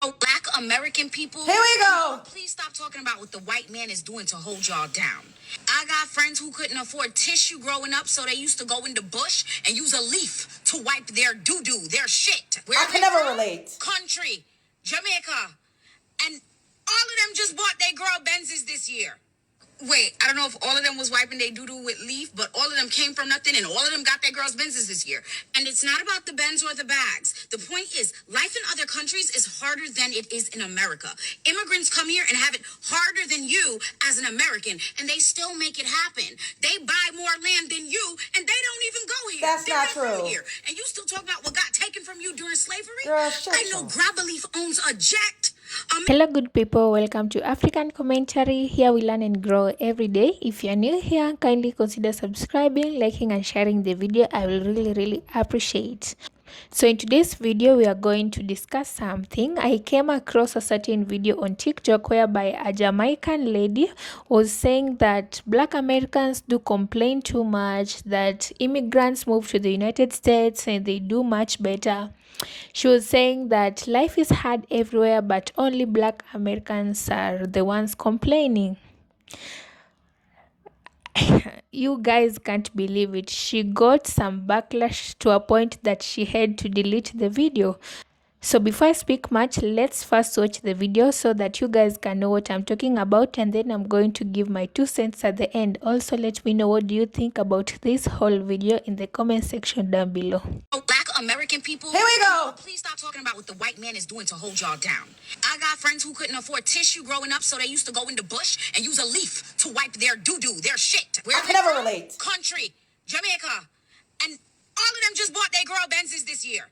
Black American people. Here we go. Please stop talking about what the white man is doing to hold y'all down. I got friends who couldn't afford tissue growing up, so they used to go in the bush and use a leaf to wipe their doo-doo, their shit. I can never relate. Country, Jamaica. And all of them just bought their girl Benzes this year. Wait, I don't know if all of them was wiping their doo-doo with leaf, but all of them came from nothing, and all of them got their girls' Benzes this year. And it's not about the Benz or the bags. The point is, life in other countries is harder than it is in America. Immigrants come here and have it harder than you as an American, and they still make it happen. They buy more land than you, and they don't even go here. That's not true. Here. And you still talk about what got taken from you during slavery? Girl, I know Grabberleaf owns a jet. Hello good people, welcome to African Commentary. Here we learn and grow every day. If you are new here, kindly consider subscribing, liking and sharing the video. I will really appreciate. So in today's video we are going to discuss something. I came across a certain video on TikTok whereby a Jamaican lady was saying that Black Americans do complain too much, that immigrants move to the United States and they do much better. She was saying that life is hard everywhere, but only Black Americans are the ones complaining. You guys can't believe it. She got some backlash to a point that she had to delete the video. So before I speak much, let's first watch the video so that you guys can know what I'm talking about, and then I'm going to give my 2 cents at the end. Also, let me know what do you think about this whole video in the comment section down below. Black American people. Here we go. Please stop talking about what the white man is doing to hold y'all down. I got friends who couldn't afford tissue growing up, so they used to go in the bush and use a leaf to wipe their doo-doo, their shit. I can never relate. Country, Jamaica. And all of them just bought their girl Benzes this year.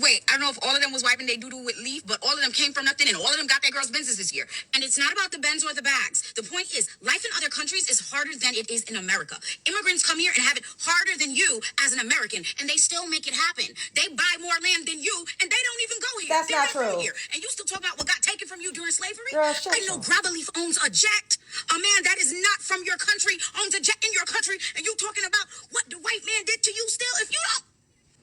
Wait, I don't know if all of them was wiping their doo-doo with leaf, but all of them came from nothing, and all of them got their girls' Benzes this year. And it's not about the Benz or the bags. The point is, life in other countries is harder than it is in America. Immigrants come here and have it harder than you as an American, and they still make it happen. They buy more land than you, and they don't even go here. That's not true. Here. And you still talk about what got taken from you during slavery? Girl, I know Grabberleaf owns a jet. A man that is not from your country owns a jet in your country, and you talking about what the white man did to you still? If you don't.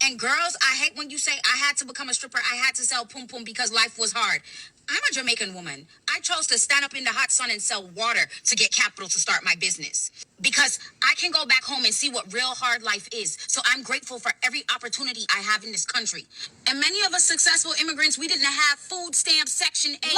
And girls, I hate when you say I had to become a stripper, I had to sell pum pum because life was hard. I'm a Jamaican woman. I chose to stand up in the hot sun and sell water to get capital to start my business. Because I can go back home and see what real hard life is. So I'm grateful for every opportunity I have in this country. And many of us successful immigrants, we didn't have food stamps, Section 8.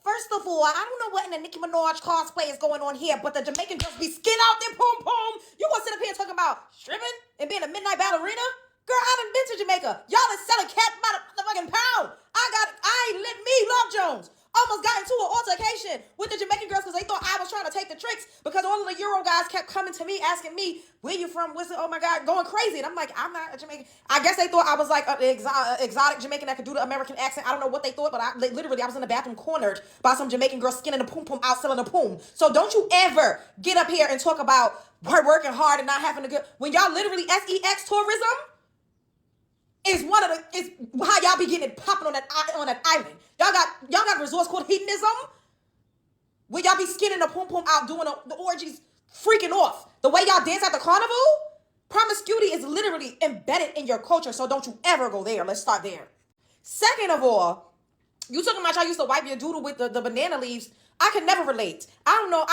First of all, I don't know what in the Nicki Minaj cosplay is going on here, but the Jamaican just be skin out their pum pum. You want to sit up here talking about stripping and being a midnight ballerina? Girl, I done been to Jamaica. Y'all is selling cat by the fucking pound. I let me love Jones. Almost got into an altercation with the Jamaican girls because they thought I was trying to take the tricks because all of the Euro guys kept coming to me asking me, where you from? Oh my God, going crazy. And I'm like, I'm not a Jamaican. I guess they thought I was like an exotic Jamaican that could do the American accent. I don't know what they thought, but I was in the bathroom cornered by some Jamaican girl skinning a poom poom out selling a poom. So don't you ever get up here and talk about her working hard and not having a good, when y'all literally SEX tourism is how y'all be getting it popping on that island. Y'all got resorts called hedonism, where y'all be skinning the pom pom out, doing the orgies, freaking off. The way y'all dance at the carnival, promiscuity is literally embedded in your culture. So don't you ever go there. Let's start there. Second of all, you talking about y'all used to wipe your doodle with the banana leaves. I can never relate. I don't know.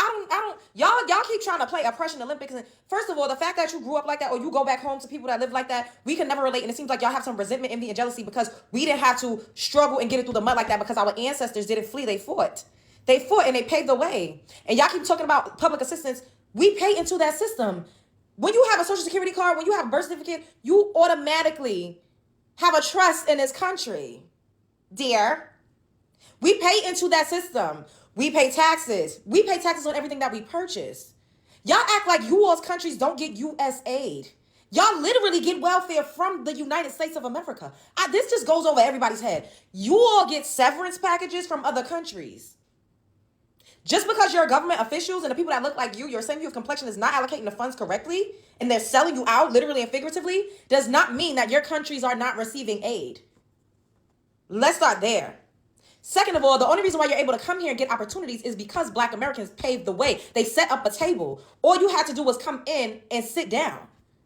Y'all keep trying to play oppression Olympics. And first of all, the fact that you grew up like that or you go back home to people that live like that, we can never relate. And it seems like y'all have some resentment, envy, and jealousy because we didn't have to struggle and get it through the mud like that because our ancestors didn't flee. They fought. They fought and they paved the way. And y'all keep talking about public assistance. We pay into that system. When you have a social security card, when you have a birth certificate, you automatically have a trust in this country, dear. We pay into that system. We pay taxes. We pay taxes on everything that we purchase. Y'all act like you all's countries don't get U.S. aid. Y'all literally get welfare from the United States of America. This just goes over everybody's head. You all get severance packages from other countries. Just because you're government officials and the people that look like you, your same hue of complexion is not allocating the funds correctly and they're selling you out literally and figuratively does not mean that your countries are not receiving aid. Let's start there. Second of all, the only reason why you're able to come here and get opportunities is because Black Americans paved the way. They set up a table. All you had to do was come in and sit down.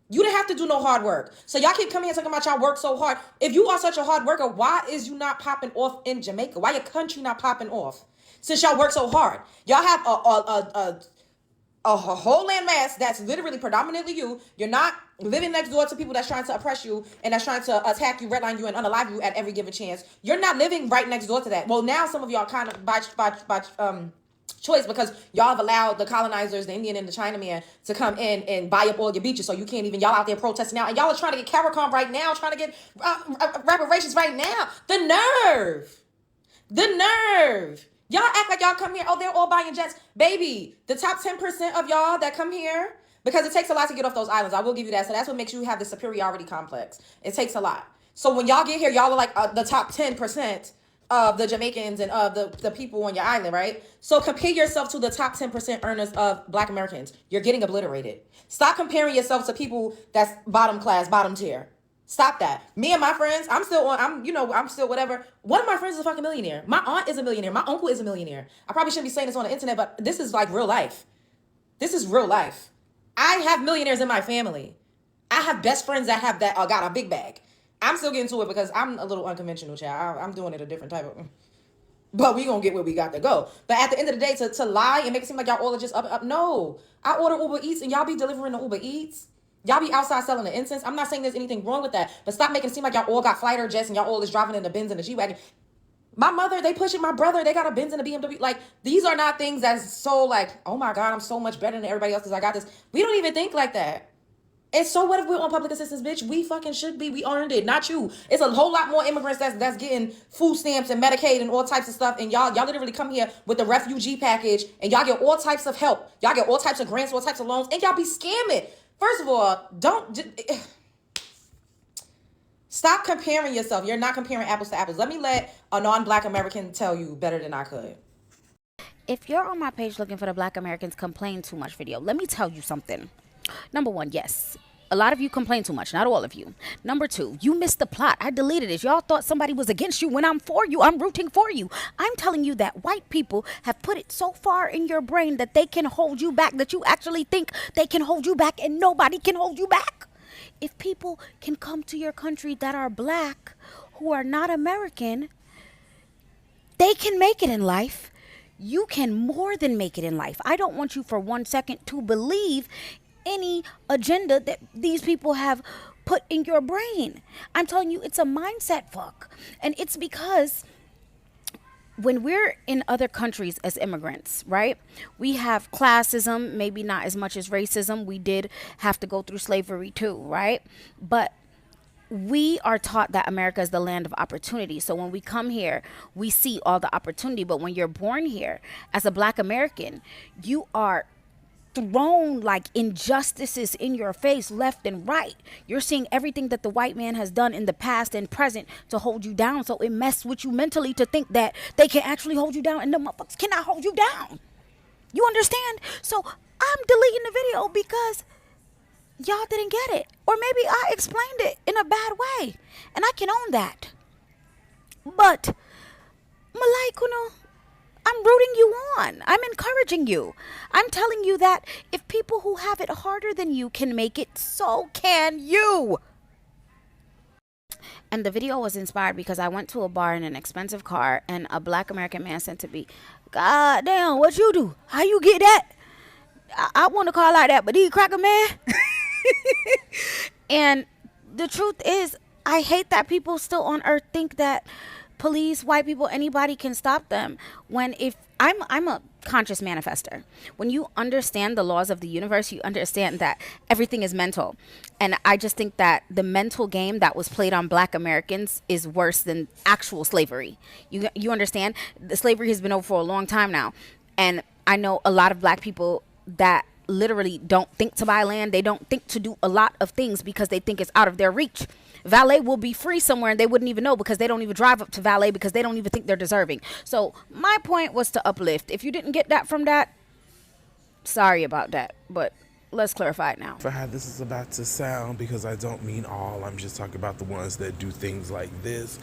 You didn't have to do no hard work. So y'all keep coming here talking about y'all work so hard. If you are such a hard worker, why is you not popping off in Jamaica? Why your country not popping off? Since y'all work so hard. Y'all have a whole landmass that's literally predominantly you. You're not living next door to people that's trying to oppress you and that's trying to attack you, redline you, and unalive you at every given chance. You're not living right next door to that. Well, now some of y'all kind of by choice, because y'all have allowed the colonizers, the Indian and the Chinaman, to come in and buy up all your beaches, so you can't even, y'all out there protesting now, and y'all are trying to get CARICOM right now, trying to get reparations right now. The nerve. Y'all act like y'all come here, oh, they're all buying jets. Baby, the top 10% of y'all that come here, because it takes a lot to get off those islands, I will give you that. So that's what makes you have the superiority complex. It takes a lot. So when y'all get here, y'all are like the top 10% of the Jamaicans and of the people on your island, right? So compare yourself to the top 10% earners of Black Americans. You're getting obliterated. Stop comparing yourself to people that's bottom class, bottom tier. Stop that. Me and my friends, I'm still whatever. One of my friends is a fucking millionaire. My aunt is a millionaire. My uncle is a millionaire. I probably shouldn't be saying this on the internet, but this is like real life. This is real life. I have millionaires in my family. I have best friends that have that got a big bag. I'm still getting to it because I'm a little unconventional, child. I'm doing it a different type of. But we gonna get where we got to go. But at the end of the day, to lie and make it seem like y'all all are just up. No, I order Uber Eats and y'all be delivering the Uber Eats. Y'all be outside selling the incense. I'm not saying there's anything wrong with that, but stop making it seem like y'all all got fighter jets and y'all all is driving in the Benz and the G-Wagon. My mother, they pushing my brother. They got a Benz and a BMW. Like, these are not things that's so like, oh my God, I'm so much better than everybody else because I got this. We don't even think like that. And so what if we're on public assistance, bitch? We fucking should be. We earned it, not you. It's a whole lot more immigrants that's getting food stamps and Medicaid and all types of stuff. And y'all literally come here with the refugee package and y'all get all types of help. Y'all get all types of grants, all types of loans, and y'all be scamming. First of all, stop comparing yourself. You're not comparing apples to apples. Let me let a non-Black American tell you better than I could. If you're on my page looking for the Black Americans complain too much video, let me tell you something. Number one, yes, a lot of you complain too much, not all of you. Number two, you missed the plot. I deleted it. Y'all thought somebody was against you when I'm for you. I'm rooting for you. I'm telling you that white people have put it so far in your brain that they can hold you back, that you actually think they can hold you back, and nobody can hold you back. If people can come to your country that are Black, who are not American, they can make it in life. You can more than make it in life. I don't want you for 1 second to believe any agenda that these people have put in your brain. I'm telling you, it's a mindset fuck. And it's because when we're in other countries as immigrants, right, we have classism, maybe not as much as racism. We did have to go through slavery too, right? But we are taught that America is the land of opportunity. So when we come here, we see all the opportunity. But when you're born here as a Black American, you are thrown like injustices in your face left and right. You're seeing everything that the white man has done in the past and present to hold you down. So it messes with you mentally to think that they can actually hold you down, and the motherfuckers cannot hold you down. You understand? So I'm deleting the video because y'all didn't get it. Or maybe I explained it in a bad way, and I can own that. But Malai Kuno, I'm rooting you on. I'm encouraging you. I'm telling you that if people who have it harder than you can make it, so can you. And the video was inspired because I went to a bar in an expensive car, and a Black American man said to me, "God damn, what you do? How you get that? I want a car like that, but do you crack a man?" And the truth is, I hate that people still on earth think that police, white people, anybody can stop them. When if I'm a conscious manifester. When you understand the laws of the universe, you understand that everything is mental. And I just think that the mental game that was played on Black Americans is worse than actual slavery. You understand? The slavery has been over for a long time now. And I know a lot of Black people that literally don't think to buy land. They don't think to do a lot of things because they think it's out of their reach. Valet will be free somewhere and they wouldn't even know because they don't even drive up to valet because they don't even think they're deserving. So my point was to uplift. If you didn't get that from that, sorry about that, but let's clarify it now. For how this is about to sound, because I don't mean all, I'm just talking about the ones that do things like this.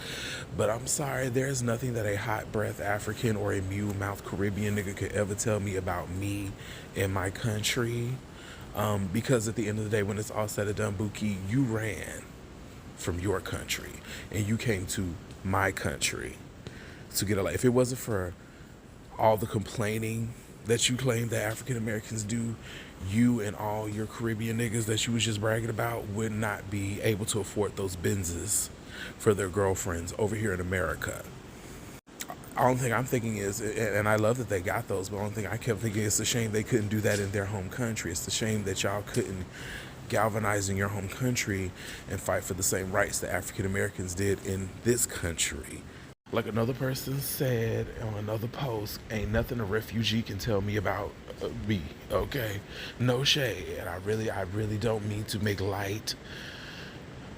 But I'm sorry, there's nothing that a hot breath African or a mule mouth Caribbean nigga could ever tell me about me and my country. Because at the end of the day, when it's all said and done, Buki, you ran from your country and you came to my country to get a life. If it wasn't for all the complaining that you claim that African Americans do, you and all your Caribbean niggas that you was just bragging about would not be able to afford those Benzes for their girlfriends over here in America. Only thing I'm thinking is, and I love that they got those, but the only thing I kept thinking is it's a shame they couldn't do that in their home country. It's a shame that y'all couldn't galvanize in your home country and fight for the same rights that African Americans did in this country. Like another person said on another post, ain't nothing a refugee can tell me about me, okay? No shade. And I really don't mean to make light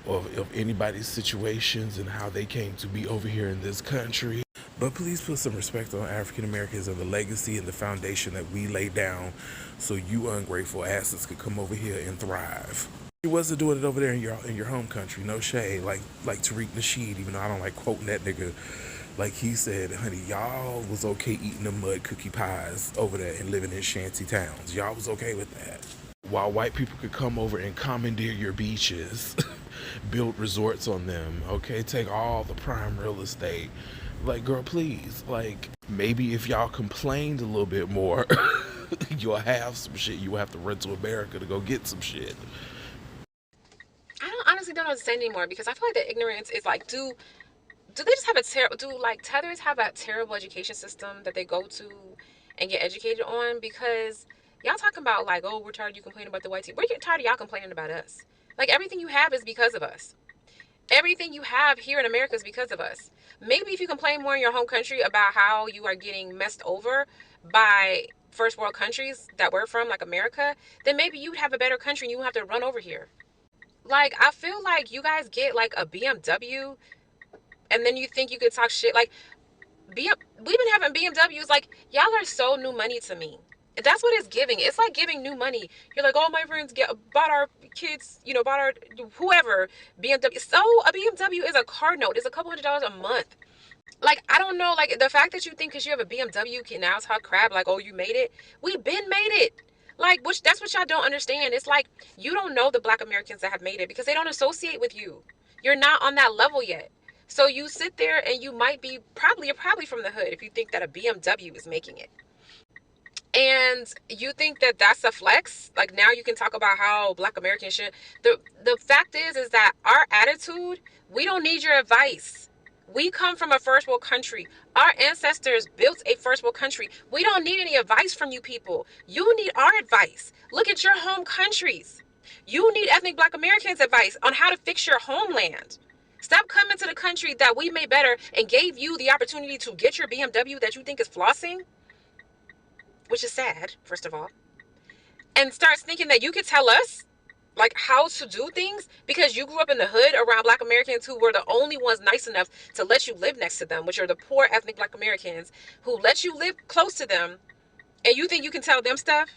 of anybody's situations and how they came to be over here in this country. But please put some respect on African Americans and the legacy and the foundation that we laid down so you ungrateful asses could come over here and thrive. He wasn't doing it over there in your home country, no shade. Like Tariq Nasheed, even though I don't like quoting that nigga. Like he said, honey, y'all was okay eating the mud cookie pies over there and living in shanty towns. Y'all was okay with that. While white people could come over and commandeer your beaches, build resorts on them, okay, take all the prime real estate. Like, girl, please, like, maybe if y'all complained a little bit more, you'll have some shit. You will have to run to America to go get some shit. I honestly don't understand anymore, because I feel like the ignorance is like, do they just have a tethers have a terrible education system that they go to and get educated on? Because y'all talking about like, oh, we're tired of you complaining about the white team. We're getting tired of y'all complaining about us. Like, everything you have is because of us. Everything you have here in America is because of us. Maybe if you complain more in your home country about how you are getting messed over by first world countries that we're from, like America, then maybe you'd have a better country and you wouldn't have to run over here. Like, I feel like you guys get like a BMW and then you think you could talk shit. Like, we've been having BMWs. Like, y'all are so new money to me. That's what it's giving. It's like giving new money. You're like, oh, my friends bought our kids, bought our whoever BMW. So a BMW is a car note. It's a couple $100s a month. Like, I don't know. Like, the fact that you think because you have a BMW can now talk crap. Like, oh, you made it. We've been made it. Like, that's what y'all don't understand. It's like you don't know the Black Americans that have made it because they don't associate with you. You're not on that level yet. So you sit there and you might be you're probably from the hood if you think that a BMW is making it. And you think that that's a flex? Like, now you can talk about how Black Americans should. The fact is that our attitude, we don't need your advice. We come from a first world country. Our ancestors built a first world country. We don't need any advice from you people. You need our advice. Look at your home countries. You need ethnic Black Americans' advice on how to fix your homeland. Stop coming to the country that we made better and gave you the opportunity to get your BMW that you think is flossing, which is sad, first of all, and starts thinking that you could tell us like how to do things because you grew up in the hood around Black Americans who were the only ones nice enough to let you live next to them, which are the poor ethnic Black Americans who let you live close to them, and you think you can tell them stuff?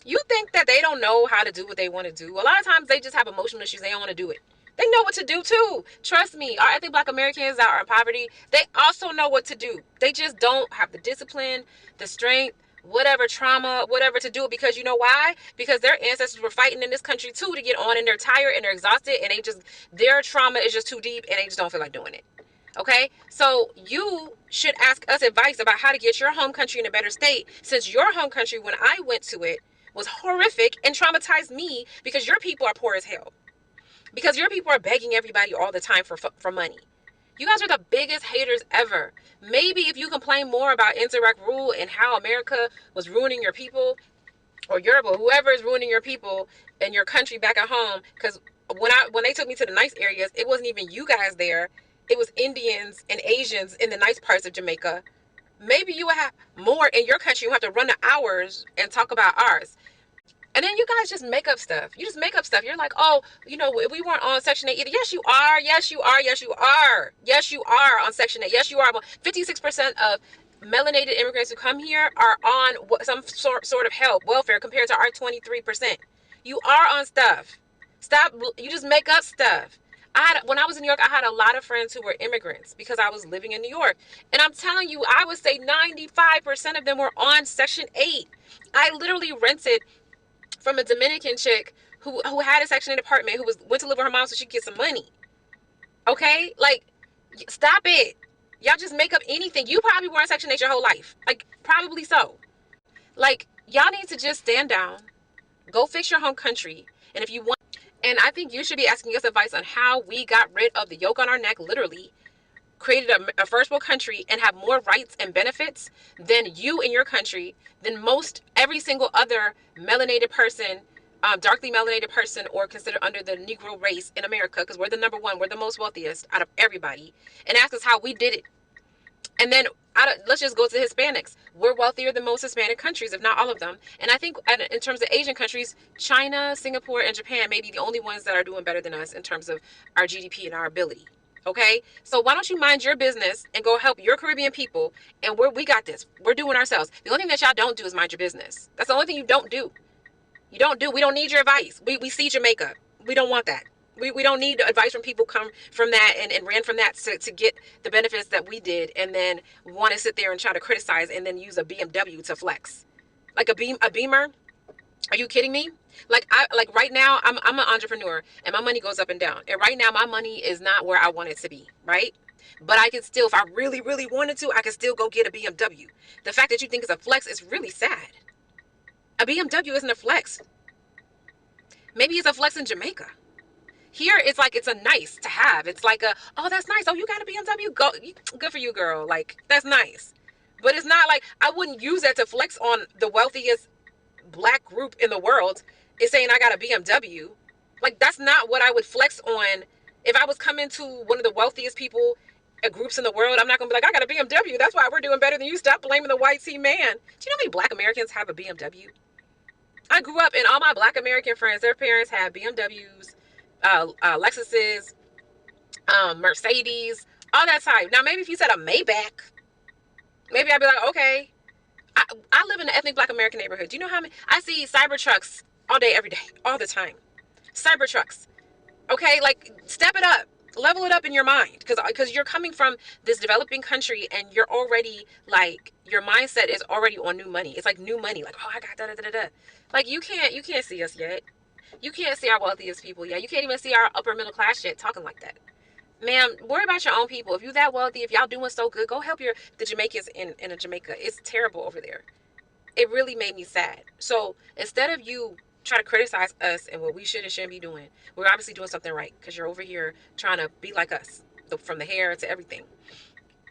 You think that they don't know how to do what they want to do? A lot of times they just have emotional issues. They don't want to do it. They know what to do too. Trust me, our ethnic Black Americans that are in poverty, they also know what to do. They just don't have the discipline, the strength, whatever trauma, whatever to do it. Because you know why? Because their ancestors were fighting in this country too to get on, and they're tired and they're exhausted, and their trauma is just too deep and they just don't feel like doing it. Okay? So you should ask us advice about how to get your home country in a better state, since your home country, when I went to it, was horrific and traumatized me because your people are poor as hell. Because your people are begging everybody all the time for money. You guys are the biggest haters ever. Maybe if you complain more about indirect rule and how America was ruining your people, or Europe, or whoever is ruining your people and your country back at home, because when they took me to the nice areas, it wasn't even you guys there. It was Indians and Asians in the nice parts of Jamaica. Maybe you would have more in your country. You have to run the hours and talk about ours. And then you guys just make up stuff. You just make up stuff. You're like, oh, we weren't on Section 8 either. Yes, you are. Yes, you are. Yes, you are. Yes, you are on Section 8. Yes, you are. 56% of melanated immigrants who come here are on some sort of help, welfare, compared to our 23%. You are on stuff. Stop. You just make up stuff. When I was in New York, I had a lot of friends who were immigrants because I was living in New York. And I'm telling you, I would say 95% of them were on Section 8. I literally rented from a Dominican chick who had a Section 8 apartment, who went to live with her mom so she could get some money. Okay? Like, stop it. Y'all just make up anything. You probably were on Section 8 your whole life. Like, probably so. Like, y'all need to just stand down, go fix your home country. And if you want, and I think you should be asking us advice on how we got rid of the yoke on our neck, literally created a first world country and have more rights and benefits than you in your country, than every single other melanated person, darkly melanated person, or considered under the Negro race in America, because we're the number one, we're the most wealthiest out of everybody, and ask us how we did it. And then let's just go to Hispanics. We're wealthier than most Hispanic countries, if not all of them. And I think in terms of Asian countries, China, Singapore, and Japan may be the only ones that are doing better than us in terms of our GDP and our ability. Okay? So why don't you mind your business and go help your Caribbean people? And we got this. We're doing ourselves. The only thing that y'all don't do is mind your business. That's the only thing you don't do. We don't need your advice. We see Jamaica. We don't want that. We don't need advice from people come from that and ran from that to get the benefits that we did, and then want to sit there and try to criticize and then use a BMW to flex. Like a Beamer? Are you kidding me? Like right now I'm an entrepreneur and my money goes up and down. And right now my money is not where I want it to be, right? But I can still, if I really, really wanted to, I can still go get a BMW. The fact that you think it's a flex is really sad. A BMW isn't a flex. Maybe it's a flex in Jamaica. Here, it's like, it's a nice to have. It's like oh, that's nice. Oh, you got a BMW? Good for you, girl. Like, that's nice. But it's not like, I wouldn't use that to flex on the wealthiest black group in the world, is saying I got a BMW. Like, that's not what I would flex on. If I was coming to one of the wealthiest people, groups in the world, I'm not going to be like, I got a BMW. That's why we're doing better than you. Stop blaming the white tea man. Do you know how many black Americans have a BMW? I grew up and all my black American friends, their parents had BMWs, Lexuses, Mercedes, all that type. Now, maybe if you said a Maybach, maybe I'd be like, okay. I live in an ethnic black American neighborhood. Do you know how many? I see cyber trucks all day, every day, all the time. Cyber trucks. Okay, like, step it up. Level it up in your mind, because you're coming from this developing country and you're already, like, your mindset is already on new money. It's like new money. Like, oh, I got da-da-da-da-da. Like, you can't see us yet. You can't see our wealthiest people yet. You can't even see our upper middle class yet talking like that. Ma'am, worry about your own people. If you're that wealthy, if y'all doing so good, go help the Jamaicans in Jamaica. It's terrible over there. It really made me sad. So instead of you try to criticize us and what we should and shouldn't be doing, we're obviously doing something right, because you're over here trying to be like us, from the hair to everything.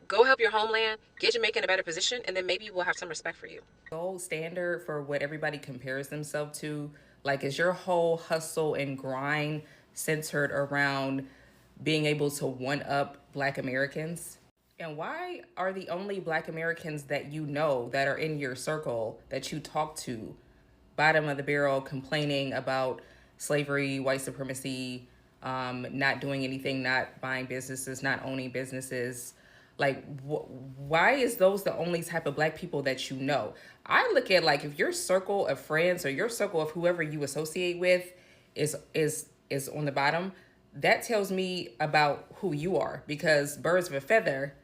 Go help your homeland, get Jamaica in a better position, and then maybe we'll have some respect for you. Gold standard for what everybody compares themselves to. Like, is your whole hustle and grind centered around being able to one-up Black Americans? And why are the only Black Americans that you know that are in your circle that you talk to bottom of the barrel, complaining about slavery, white supremacy, not doing anything, not buying businesses, not owning businesses? Like, why is those the only type of Black people that you know? I look at, like, if your circle of friends or your circle of whoever you associate with is on the bottom, that tells me about who you are, because birds of a feather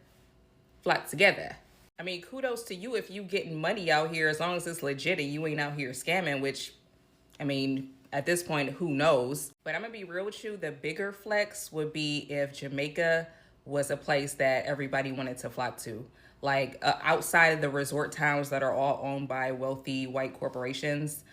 flock together. I mean, kudos to you if you getting money out here, as long as it's legit and you ain't out here scamming, which, I mean, at this point, who knows? But I'm gonna be real with you, the bigger flex would be if Jamaica was a place that everybody wanted to flock to. Like, outside of the resort towns that are all owned by wealthy white corporations,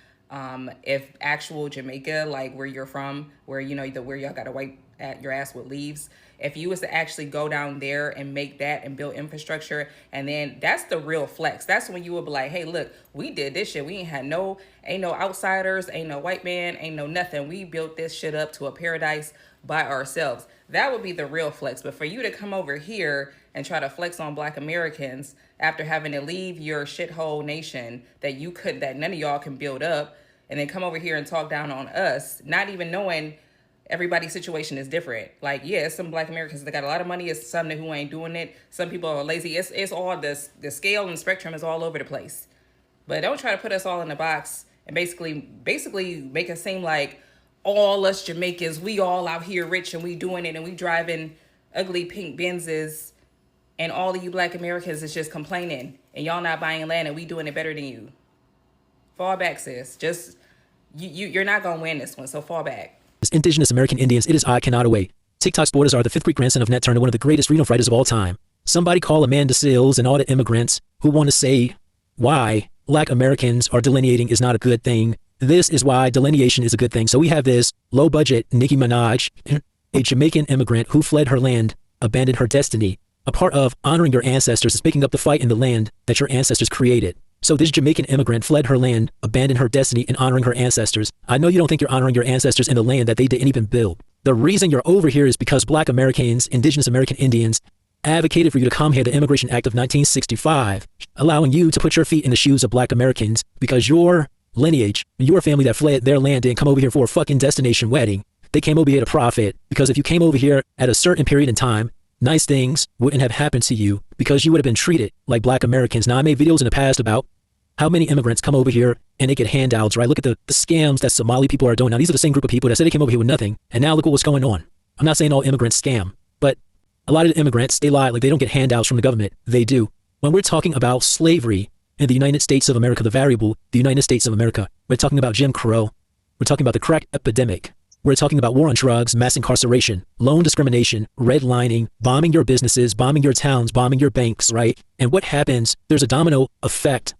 if actual Jamaica, like where you're from, where, you know, where y'all gotta wipe at your ass with leaves, if you was to actually go down there and make that and build infrastructure, and then that's the real flex. That's when you would be like, hey, look, we did this shit. We ain't no outsiders, ain't no white man, ain't no nothing. We built this shit up to a paradise by ourselves. That would be the real flex. But for you to come over here and try to flex on Black Americans after having to leave your shithole nation that none of y'all can build up, and then come over here and talk down on us, not even knowing everybody's situation is different. Like, yeah, some Black Americans that got a lot of money, it's some who ain't doing it. Some people are lazy. It's all the scale and spectrum is all over the place. But don't try to put us all in a box and basically make it seem like all us Jamaicans, we all out here rich and we doing it and we driving ugly pink Benzes, and all of you Black Americans is just complaining and y'all not buying land and we doing it better than you. Fall back, sis. Just, You're not gonna win this one, so fall back. Indigenous American Indians, it is I cannot away. TikTok supporters are the fifth great grandson of Nat Turner, one of the greatest freedom fighters of all time. Somebody call Amanda Seales and all the immigrants who want to say why Black Americans are delineating is not a good thing. This is why delineation is a good thing. So we have this low budget Nicki Minaj, a Jamaican immigrant who fled her land, abandoned her destiny. A part of honoring your ancestors is picking up the fight in the land that your ancestors created. So this Jamaican immigrant fled her land, abandoned her destiny, and honoring her ancestors. I know you don't think you're honoring your ancestors in the land that they didn't even build. The reason you're over here is because Black Americans, Indigenous American Indians, advocated for you to come here, the Immigration Act of 1965, allowing you to put your feet in the shoes of Black Americans because your lineage, your family that fled their land didn't come over here for a fucking destination wedding. They came over here to profit, because if you came over here at a certain period in time, nice things wouldn't have happened to you because you would have been treated like Black Americans. Now, I made videos in the past about how many immigrants come over here and they get handouts, right? Look at the scams that Somali people are doing. Now, these are the same group of people that said they came over here with nothing, and now look at what's going on. I'm not saying all immigrants scam, but a lot of the immigrants, they lie like they don't get handouts from the government. They do. When we're talking about slavery in the United States of America, the variable, the United States of America, we're talking about Jim Crow. We're talking about the crack epidemic. We're talking about war on drugs, mass incarceration, loan discrimination, redlining, bombing your businesses, bombing your towns, bombing your banks, right? And what happens? There's a domino effect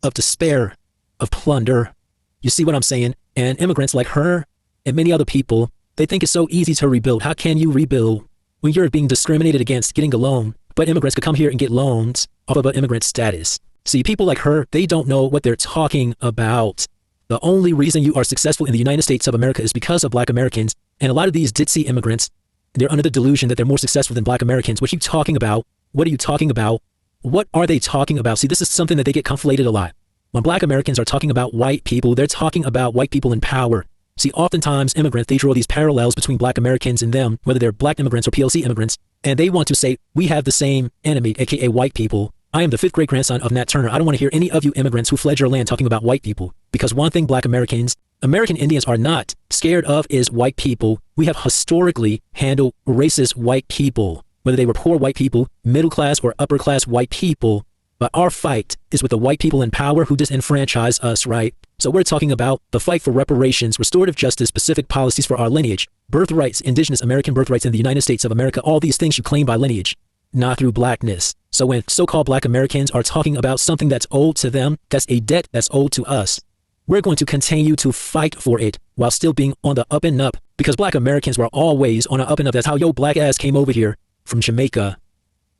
of despair, of plunder. You see what I'm saying? And immigrants like her and many other people, they think it's so easy to rebuild. How can you rebuild when you're being discriminated against getting a loan, but immigrants could come here and get loans off of an immigrant status? See, people like her, they don't know what they're talking about. The only reason you are successful in the United States of America is because of Black Americans. And a lot of these ditzy immigrants, they're under the delusion that they're more successful than Black Americans. What are you talking about? What are you talking about? What are they talking about? See, this is something that they get conflated a lot. When Black Americans are talking about white people, they're talking about white people in power. See, oftentimes immigrants, they draw these parallels between Black Americans and them, whether they're Black immigrants or PLC immigrants, and they want to say, we have the same enemy, aka white people. I am the fifth great grandson of Nat Turner. I don't want to hear any of you immigrants who fled your land talking about white people. Because one thing Black Americans, American Indians are not scared of is white people. We have historically handled racist white people, whether they were poor white people, middle class or upper class white people. But our fight is with the white people in power who disenfranchise us, right? So we're talking about the fight for reparations, restorative justice, specific policies for our lineage, birthrights, Indigenous American birthrights in the United States of America, all these things you claim by lineage, not through Blackness. So when so-called Black Americans are talking about something that's owed to them, that's a debt that's owed to us, we're going to continue to fight for it while still being on the up and up, because Black Americans were always on the up and up. That's how your black ass came over here from Jamaica.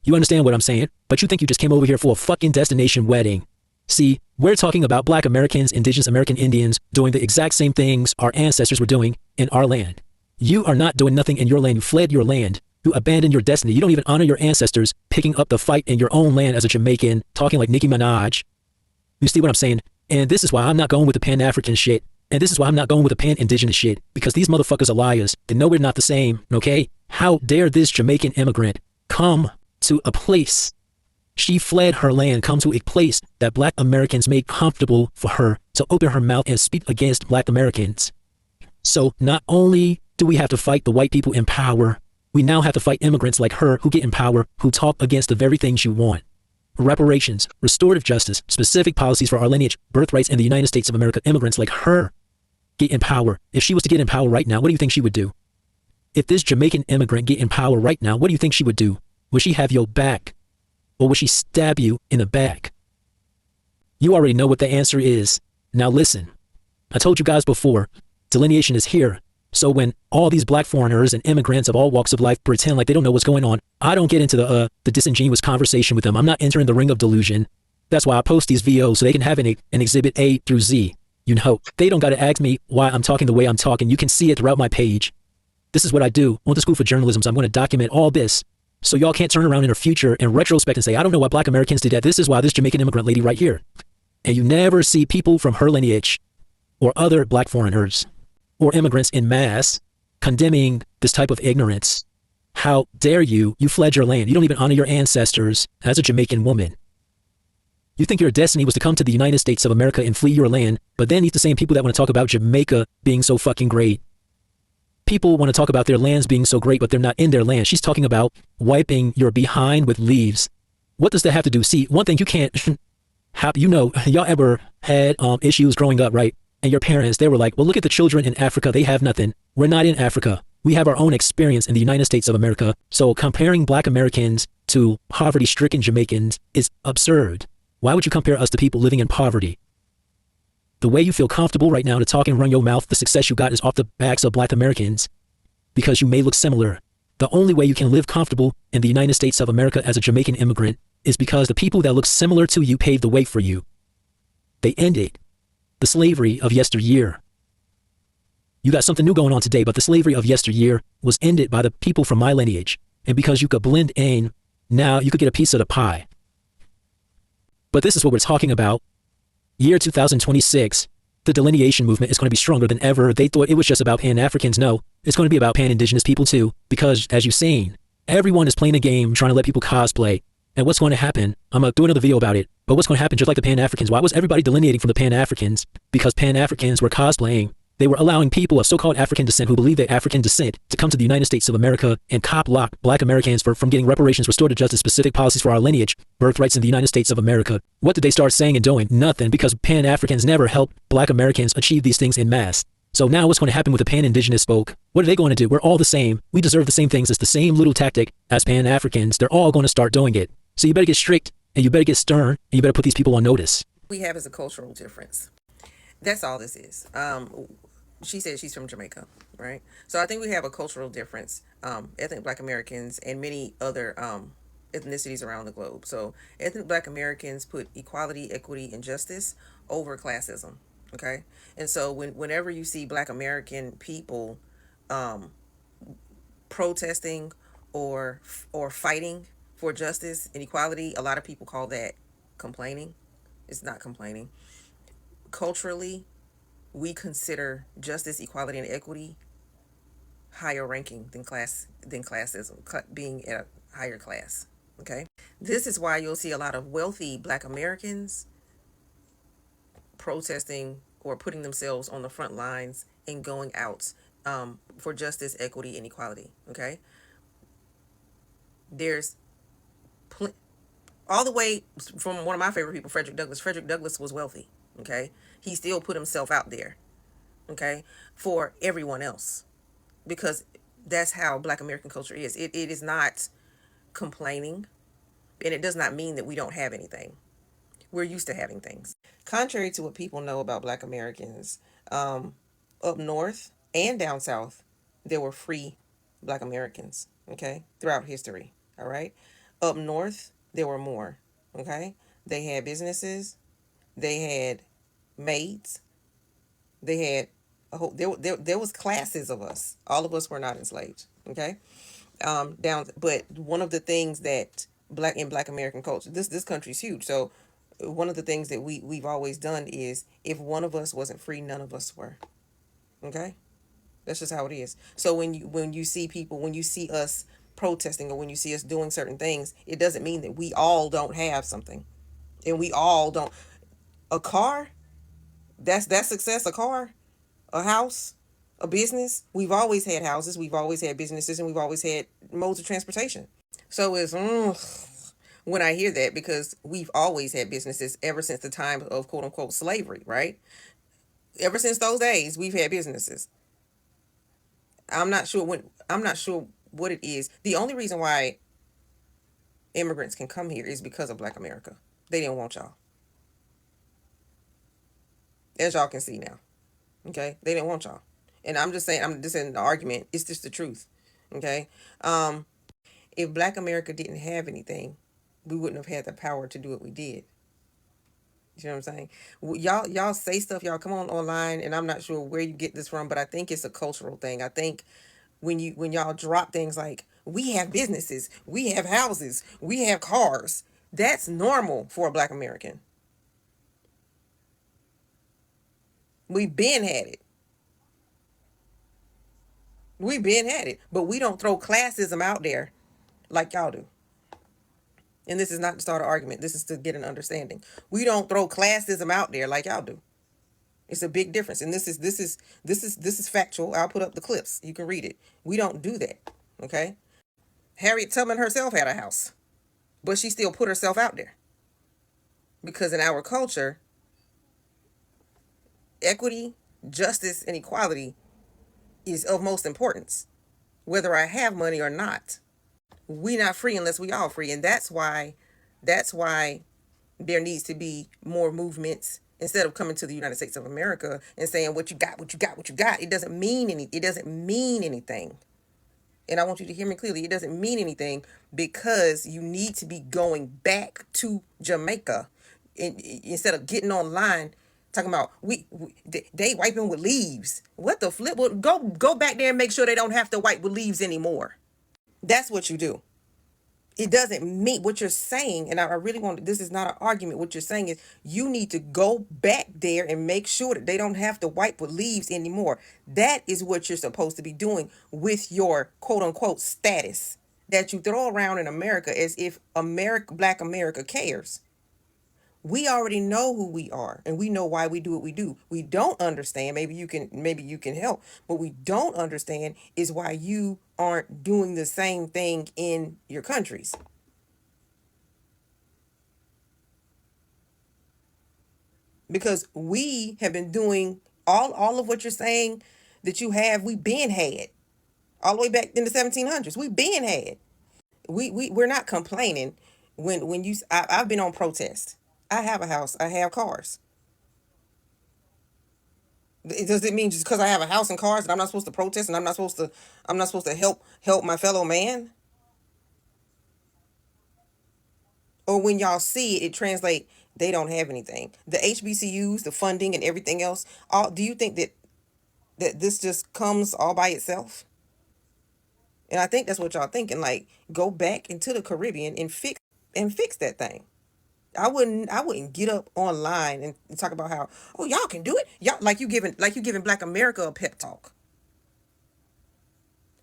You understand what I'm saying? But you think you just came over here for a fucking destination wedding. See, we're talking about Black Americans, Indigenous American Indians doing the exact same things our ancestors were doing in our land. You are not doing nothing in your land. You fled your land. You abandoned your destiny. You don't even honor your ancestors picking up the fight in your own land as a Jamaican, talking like Nicki Minaj. You see what I'm saying? And this is why I'm not going with the Pan-African shit. And this is why I'm not going with the Pan-Indigenous shit. Because these motherfuckers are liars. They know we're not the same, okay? How dare this Jamaican immigrant come to a place, she fled her land, come to a place that Black Americans made comfortable for her to open her mouth and speak against Black Americans. So not only do we have to fight the white people in power, we now have to fight immigrants like her who get in power, who talk against the very things you want. Reparations, restorative justice, specific policies for our lineage, birthrights in the United States of America, immigrants like her get in power. If she was to get in power right now, what do you think she would do? If this Jamaican immigrant get in power right now, what do you think she would do? Would she have your back? Or would she stab you in the back? You already know what the answer is. Now listen, I told you guys before, delineation is here. So when all these Black foreigners and immigrants of all walks of life pretend like they don't know what's going on, I don't get into the disingenuous conversation with them. I'm not entering the ring of delusion. That's why I post these videos so they can have an exhibit A through Z. You know, they don't got to ask me why I'm talking the way I'm talking. You can see it throughout my page. This is what I do. I went to school for journalism, so I'm going to document all this. So y'all can't turn around in the future in retrospect and say, I don't know why Black Americans did that. This is why this Jamaican immigrant lady right here. And you never see people from her lineage or other Black foreigners or immigrants in mass condemning this type of ignorance. How dare you? You fled your land. You don't even honor your ancestors as a Jamaican woman. You think your destiny was to come to the United States of America and flee your land, but then these the same people that want to talk about Jamaica being so fucking great. People want to talk about their lands being so great, but they're not in their land. She's talking about wiping your behind with leaves. What does that have to do? See, one thing you can't have, you know, y'all ever had issues growing up, right? and your parents, they were like, well, look at the children in Africa. They have nothing. We're not in Africa. We have our own experience in the United States of America. So comparing Black Americans to poverty-stricken Jamaicans is absurd. Why would you compare us to people living in poverty? The way you feel comfortable right now to talk and run your mouth, the success you got is off the backs of Black Americans because you may look similar. The only way you can live comfortable in the United States of America as a Jamaican immigrant is because the people that look similar to you paved the way for you. They ended the slavery of yesteryear. You got something new going on today, but the slavery of yesteryear was ended by the people from my lineage. And because you could blend in, now you could get a piece of the pie. But this is what we're talking about. Year 2026, the delineation movement is going to be stronger than ever. They thought it was just about Pan-Africans. No, it's going to be about Pan-Indigenous people too, because as you've seen, everyone is playing a game trying to let people cosplay. And what's going to happen, I'm going to do another video about it, but what's going to happen just like the Pan-Africans, why was everybody delineating from the Pan-Africans? Because Pan-Africans were cosplaying. They were allowing people of so-called African descent who believe they're African descent to come to the United States of America and cop-lock Black Americans from getting reparations, restorative justice, specific policies for our lineage, birthrights in the United States of America. What did they start saying and doing? Nothing, because Pan-Africans never helped Black Americans achieve these things en masse. So now what's going to happen with the Pan-Indigenous folk? What are they going to do? We're all the same. We deserve the same things. It's the same little tactic as Pan-Africans. They're all going to start doing it. So you better get strict and you better get stern and you better put these people on notice. We have is a cultural difference. That's all this is. She said she's from Jamaica, right? So I think we have a cultural difference, ethnic Black Americans and many other ethnicities around the globe. So ethnic Black Americans put equality, equity, and justice over classism, okay? And so whenever you see Black American people protesting or fighting for justice and equality, a lot of people call that complaining. It's not complaining. Culturally, we consider justice, equality, and equity higher ranking than classism, being at a higher class. Okay, this is why you'll see a lot of wealthy Black Americans protesting or putting themselves on the front lines and going out for justice, equity, and equality. Okay, there's all the way from one of my favorite people, Frederick Douglass. Frederick Douglass was wealthy. Okay, he still put himself out there, okay, for everyone else, because that's how Black American culture is. It is not complaining, and it does not mean that we don't have anything. We're used to having things. Contrary to what people know about Black Americans, up north and down south, there were free Black Americans, okay, throughout history, all right? Up north, there were more, okay? They had businesses, they had maids, they had a whole, there was classes of us. All of us were not enslaved, okay? But one of the things that Black American culture, this country's huge, so one of the things that we've always done is, if one of us wasn't free, none of us were, okay? That's just how it is. So when you see us protesting, or when you see us doing certain things, it doesn't mean that we all don't have something, and we all don't. A car, that's success. A car, a house, a business. We've always had houses, we've always had businesses, and we've always had modes of transportation. So it's when I hear that, because we've always had businesses ever since the time of quote unquote slavery, right? Ever since those days, we've had businesses. I'm not sure what it is. The only reason why immigrants can come here is because of Black America. They didn't want y'all. As y'all can see now. Okay? They didn't want y'all. And I'm just saying the argument. It's just the truth. Okay? If Black America didn't have anything, we wouldn't have had the power to do what we did. You know what I'm saying? Y'all say stuff, y'all come on online, and I'm not sure where you get this from, but I think it's a cultural thing. I think when y'all drop things like, we have businesses, we have houses, we have cars, that's normal for a Black American. We've been had it. But we don't throw classism out there like y'all do. And this is not to start an argument. This is to get an understanding. We don't throw classism out there like y'all do. It's a big difference. And this is factual. I'll put up the clips. You can read it. We don't do that. Okay? Harriet Tubman herself had a house, but she still put herself out there. Because in our culture, equity, justice, and equality is of most importance, whether I have money or not. We not free unless we all free. And that's why there needs to be more movements instead of coming to the United States of America and saying what you got, what you got, what you got. It doesn't mean anything. And I want you to hear me clearly. It doesn't mean anything because you need to be going back to Jamaica instead of getting online talking about they wiping with leaves. What the flip? Well, go back there and make sure they don't have to wipe with leaves anymore. That's what you do. It doesn't mean what you're saying, and I really want, this is not an argument. What you're saying is you need to go back there and make sure that they don't have to wipe with leaves anymore. That is what you're supposed to be doing with your quote unquote status that you throw around in America as if Black America cares. We already know who we are and we know why we do what we do. We don't understand, maybe you can help, but we don't understand is why you aren't doing the same thing in your countries. Because we have been doing all of what you're saying that you have, we been had. All the way back in the 1700s, we been had. We're not complaining when I've been on protest. I have a house, I have cars. Does it mean just because I have a house and cars that I'm not supposed to protest and I'm not supposed to help my fellow man? Or when y'all see it, it translate they don't have anything. The HBCUs, the funding and everything else, all, do you think that this just comes all by itself? And I think that's what y'all thinking, like go back into the Caribbean and fix that thing. I wouldn't get up online and talk about how, oh, y'all can do it. Y'all like you giving Black America a pep talk.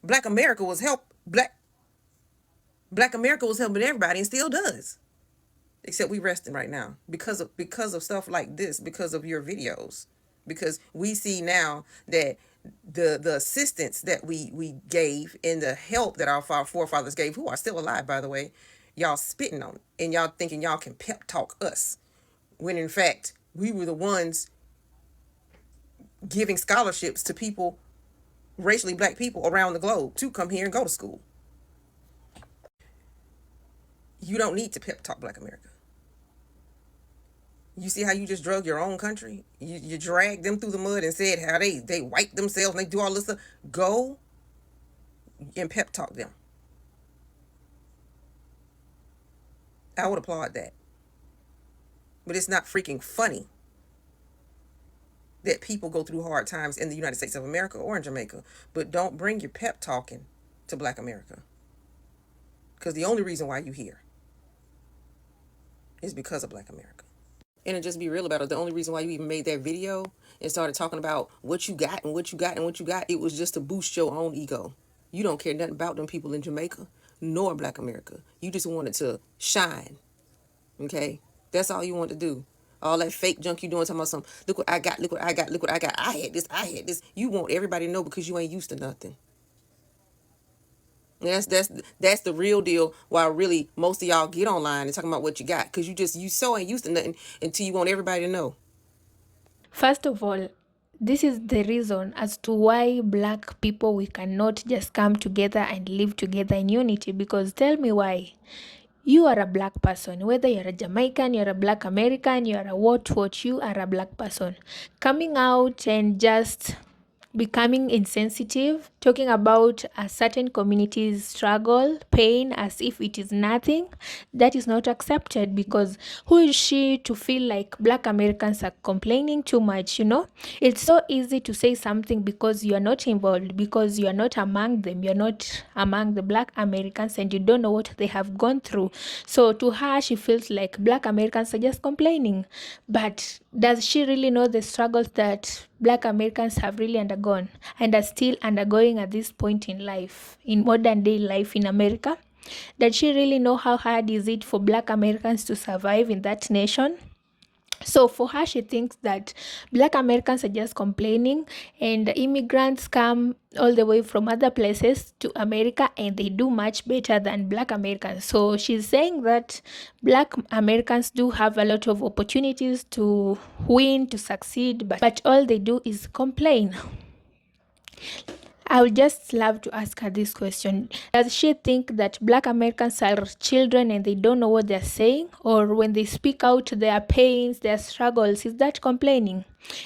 Black America was Black America was helping everybody and still does. Except we resting right now because of stuff like this, because of your videos. Because we see now that the assistance that we gave and the help that our forefathers gave, who are still alive by the way, y'all spitting on it and y'all thinking y'all can pep talk us when in fact we were the ones giving scholarships to people, racially Black people around the globe to come here and go to school. You don't need to pep talk Black America. You see how you just drug your own country? You dragged them through the mud and said how they wipe themselves and they do all this stuff. Go and pep talk them. I would applaud that. But it's not freaking funny that people go through hard times in the United States of America or in Jamaica, but don't bring your pep talking to Black America. Because the only reason why you here is because of Black America. And to just be real about it, the only reason why you even made that video and started talking about what you got and what you got and what you got, it was just to boost your own ego. You don't care nothing about them people in Jamaica nor Black America. You just wanted to shine. Okay? That's all you want to do. All that fake junk you doing, talking about some, look what I got, look what I got, look what I got. I had this. You want everybody to know because you ain't used to nothing. And that's the real deal. While really most of y'all get online and talking about what you got, because you so ain't used to nothing until you want everybody to know. First of all, this is the reason as to why Black people, we cannot just come together and live together in unity. Because tell me why. You are a Black person, whether you're a Jamaican, you're a Black American, you're a what, you are a Black person. Coming out and just becoming insensitive, talking about a certain community's struggle, pain, as if it is nothing, that is not accepted. Because who is she to feel like Black Americans are complaining too much, you know? It's so easy to say something because you are not involved, because you are not among them, you're not among the Black Americans, and you don't know what they have gone through. So to her, she feels like Black Americans are just complaining. But does she really know the struggles that Black Americans have really undergone and are still undergoing at this point in life, in modern day life in America? Does she really know how hard is it for Black Americans to survive in that nation? So for her, she thinks that Black Americans are just complaining, and immigrants come all the way from other places to America and they do much better than Black Americans. So she's saying that Black Americans do have a lot of opportunities to win, to succeed, but all they do is complain. I would just love to ask her this question. Does she think that Black Americans are children and they don't know what they're saying? Or when they speak out their pains, their struggles, is that complaining?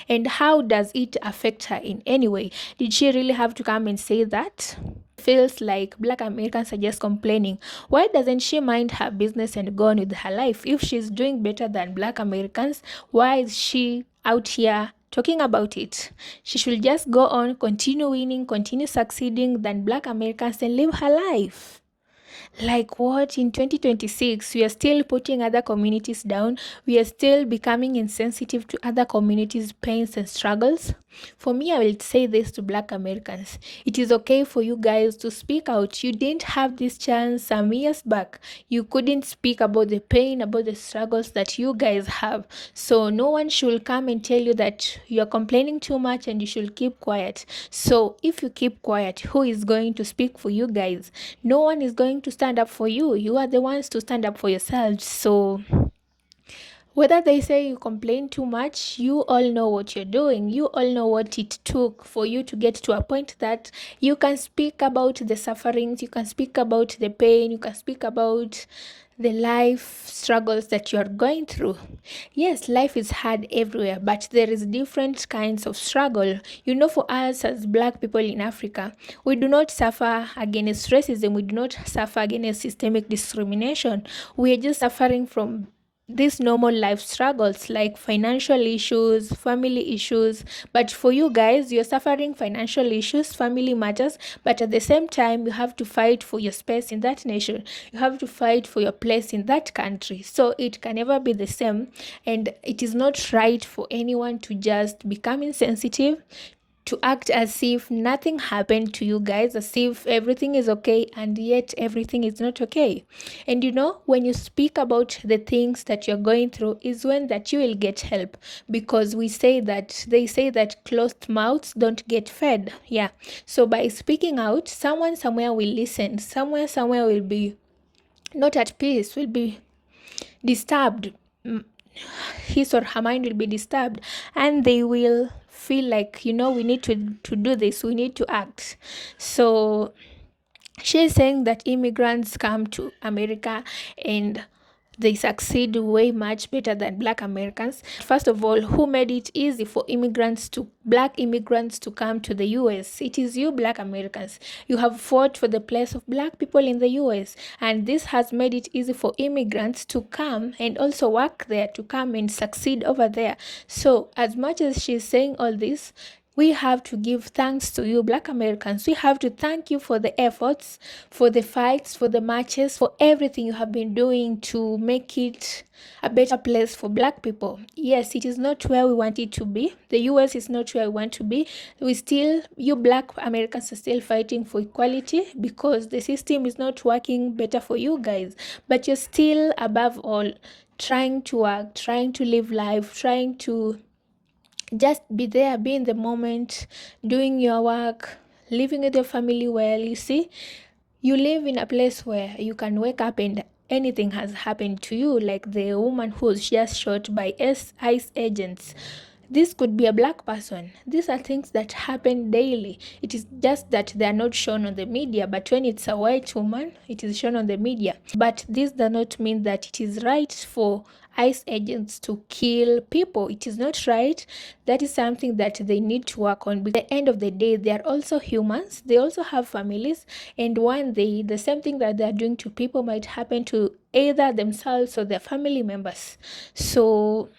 And how does it affect her in any way? Did she really have to come and say that? Feels like Black Americans are just complaining. Why doesn't she mind her business and go on with her life? If she's doing better than Black Americans, why is she out here talking about it? She should just go on, continue winning, continue succeeding than Black Americans and live her life. Like what? In 2026, we are still putting other communities down. We are still becoming insensitive to other communities' pains and struggles. For me, I will say this to Black Americans. It is okay for you guys to speak out. You didn't have this chance some years back. You couldn't speak about the pain, about the struggles that you guys have. So no one should come and tell you that you're complaining too much and you should keep quiet. So if you keep quiet, who is going to speak for you guys? No one is going to stand up for you. You are the ones to stand up for yourselves. So whether they say you complain too much, you all know what you're doing. You all know what it took for you to get to a point that you can speak about the sufferings, you can speak about the pain, you can speak about the life struggles that you are going through. Yes, life is hard everywhere, but there is different kinds of struggle. You know, for us as Black people in Africa, we do not suffer against racism, we do not suffer against systemic discrimination. We are just suffering from these normal life struggles like financial issues, family issues. But for you guys, you're suffering financial issues, family matters, but at the same time, you have to fight for your space in that nation. You have to fight for your place in that country. So it can never be the same. And it is not right for anyone to just become insensitive, to act as if nothing happened to you guys, as if everything is okay, and yet everything is not okay. And you know, when you speak about the things that you're going through is when that you will get help, because they say that closed mouths don't get fed. Yeah. So by speaking out, someone somewhere will listen, somewhere will be not at peace, will be disturbed. His or her mind will be disturbed, and they will feel like, you know, we need to do this, we need to act. So she's saying that immigrants come to America and they succeed way much better than Black Americans. First of all, who made it easy for Black immigrants to come to the US? It is you, Black Americans. You have fought for the place of Black people in the US, and this has made it easy for immigrants to come and also work there, to come and succeed over there. So as much as she's saying all this, we have to give thanks to you, Black Americans. We have to thank you for the efforts, for the fights, for the marches, for everything you have been doing to make it a better place for Black people. Yes, it is not where we want it to be. The US is not where we want to be. You Black Americans are still fighting for equality because the system is not working better for you guys. But you're still, above all, trying to work, trying to live life, trying to just be there, be in the moment, doing your work, living with your family well. You see, you live in a place where you can wake up and anything has happened to you, like the woman who was just shot by ICE agents. This could be a Black person. These are things that happen daily. It is just that they are not shown on the media, but when it's a white woman, it is shown on the media. But this does not mean that it is right for ICE agents to kill people. It is not right. That is something that they need to work on. Because at the end of the day, they are also humans. They also have families. And one day, the same thing that they are doing to people might happen to either themselves or their family members. So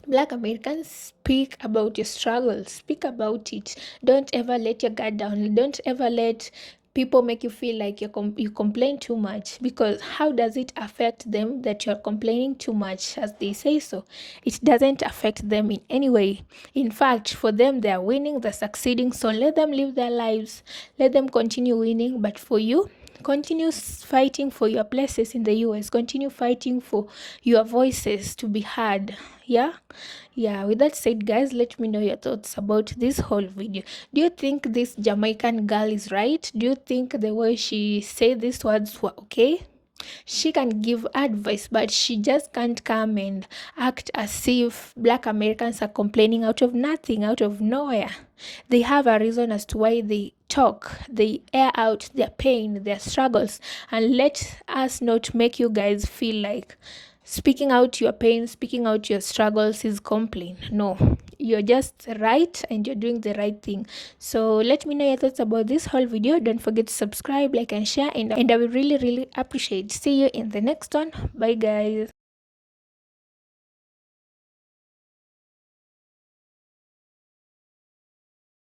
Black Americans, speak about your struggles, speak about it. Don't ever let your guard down. Don't ever let people make you feel like you complain too much, because how does it affect them that you're complaining too much, as they say so? It doesn't affect them in any way. In fact, for them, they're winning, they're succeeding, so let them live their lives, let them continue winning. But for you, Continue fighting for your places in the US. Continue fighting for your voices to be heard. Yeah. With that said, guys, let me know your thoughts about this whole video. Do you think this Jamaican girl is right? Do you think the way she said these words were okay? She can give advice, but she just can't come and act as if Black Americans are complaining out of nothing, out of nowhere. They have a reason as to why they talk, they air out their pain, their struggles, and let us not make you guys feel like speaking out your pain, speaking out your struggles is complaint. No, you're just right and you're doing the right thing. So let me know your thoughts about this whole video. Don't forget to subscribe, like, and share, and I will really appreciate. See you in the next one. Bye, guys.